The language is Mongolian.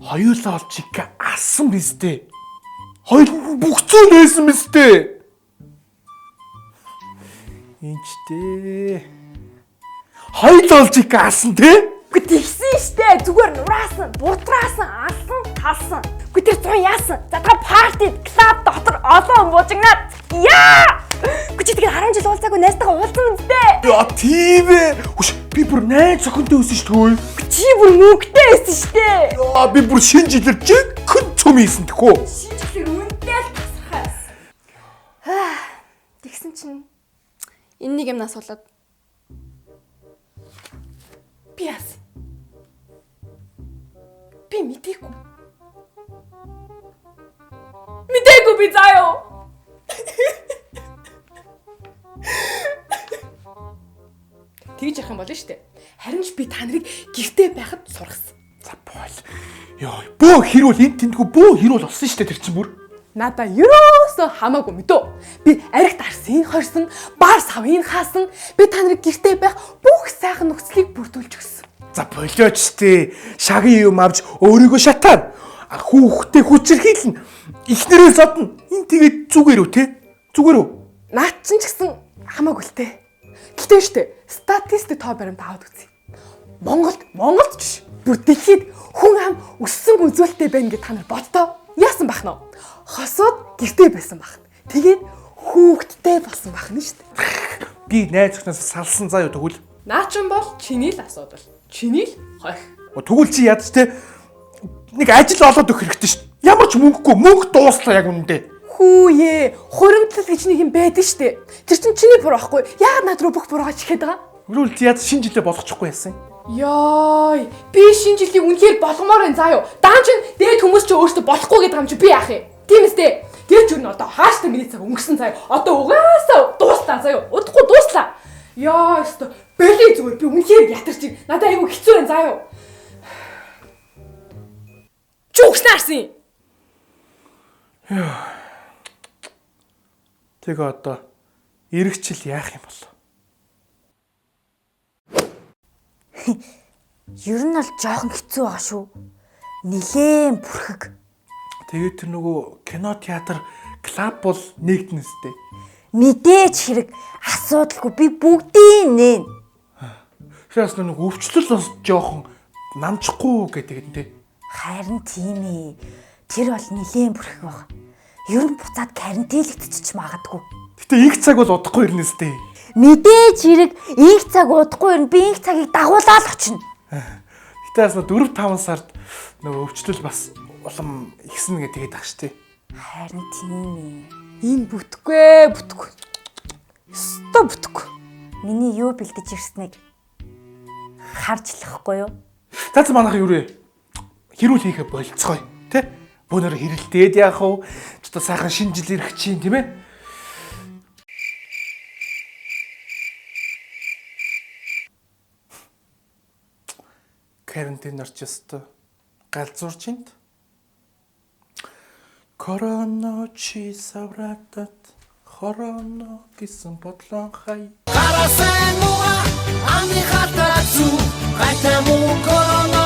Хоёулаа олж чиг алсан биз дээ. Хоёр бүх зүйл байсан биз дээ. Инчтэй. Хоёулаа олж чиг алсан тий? Үгүй тэгсэн штэ. Зүгээр нураасан, буртраасан, алсан, талсан. Үгүй тэр зун яасан. За та парти клуб дотор олон буужигнаад. Яа! Үгүй чи тэгээд 10 жил уулзаагүй найзтайгаа уулзсан үстэй. Яа тийм ээ. Хүш би бүр найз охинтой өсөн шүү дээ. Чи бүр мөнгөтэй байсан штэ. Яа би бүр шинэ жилээр жигхэн цөм ийсэн тэхүү. Шинэ жилээр үнэтэй л тасрахаас. Тэгсэн чинь энэ нэг юмнаас болоод би яасан. Би мэдээгүй. Мэдээгүй би заяа. Тэгж ярих юм болно шүү дээ. Харин ч би та нарыг гэртээ байхад сургасан. За боол. Йоо бөө хэрүүл энэ тэндгүй бөө хэрүүл олсон шүү дээ тэр чинь бүр. Надаа ерөөсөө хамаагүй мэдөө. Би аригт арсын хорсон, баар савын хаасан. Би та нарыг гэртээ байх бүх сайхан нөхцөлийг бүрдүүлж өгсөн. За болооч тээ. Шагийн юм авч өөрийгөө шатаад хүүхдээ хүчрхийлнэ. Ихнэрээ зодно. Энэ тэгээд зүгээр үү те? Зүгээр үү? Наад чинь ч гэсэн хамаагүй л те. Гэтэ штэ статистик тоо баримт аваад үзье. Монголд ч бүр дэлхийд хүн ам өссөн үзүүлэлттэй байна гэж та нар бодтоо. Яасан бах нь? Хосоод гэртээ байсан бах. Тэгээд хүүхдтэй болсон бах нь штэ. Би найз охноос салсан заа юу тэгвэл. Наачин бол чиний л асуудал. Чиний л хойх. Тэгвэл чи ядч те нэг ажил олоод өгөх хэрэгтэй шүү дээ. Ямар ч мөнгөгүй мөнгө дууслаа яг үнэндээ. Хүүе, хуримтлал гэж нэг юм байдаг штэ. Тэр чинь чиний буруу байхгүй. Яагаад над руу бүх буруугаа чихэд байгаа? Үрүүл чи яд шинэ жилээ болгочихгүй яасан. Йой, би шинэ жилийг үнэхээр болгомоор энэ заа юу. Даан чин дээд хүмүүс ч өөртөө болохгүй гэдэг юм чи би яах юм? Тийм үстэй. Тэр ч юу н одоо хааштай миний цаг өнгөрсөн заа юу. Одоо угаасаа дууслаа заа юу. Удахгүй дууслаа. Яа, өстө бэлий зүгээр би үнэхээр ятарч надад айгүй хэцүү байна заа юу. Чүгснаарсан. Тэгээ одоо эргэжил яах юм бол? Ер нь бол жоохон хэцүү байгаа шүү. Нилээн бүрхэг. Тэгээд тэр нөгөө кино театр клуб бол нэгднэстэй. Мэдээж хэрэг асуудалгүй би бүгдийг нээн. Шээс нэг өвчлөл бас жоохон намжихгүй гэдэг нэ. Харин тийм ээ. Тэр бол нилээн бүрхэг баг. Ер нь буцаад карантинлэгдчих магадгүй. Гэтэ их цаг бол удахгүй ирнэстэй. Мэдээж хэрэг инх цаг удахгүй ирнэ. Би инх цагийг дагуулаад очино. Гэтэ бас 4-5 сард нөгөө өвчлөл бас улам ихсэн гэдэг ах штэ. Харин тийм ээ. Энэ бүтггүй. Өстө бүтггүй. Миний юу бэлдэж ирснийг харж лахгүй юу? Таац манайха юу вэ? Хэрүүл хийхэ болцгоё, тэ? Бүүнөр хэрэлдээд яах вэ? Ч одоо сайхан шинэ жил ирэх чинь тийм ээ? Карантин орчстой галзуурч энд. Корона чи савратат хорона гэсэн бодлон хай. Харасан муа ами хатацу гайтаму коронавирус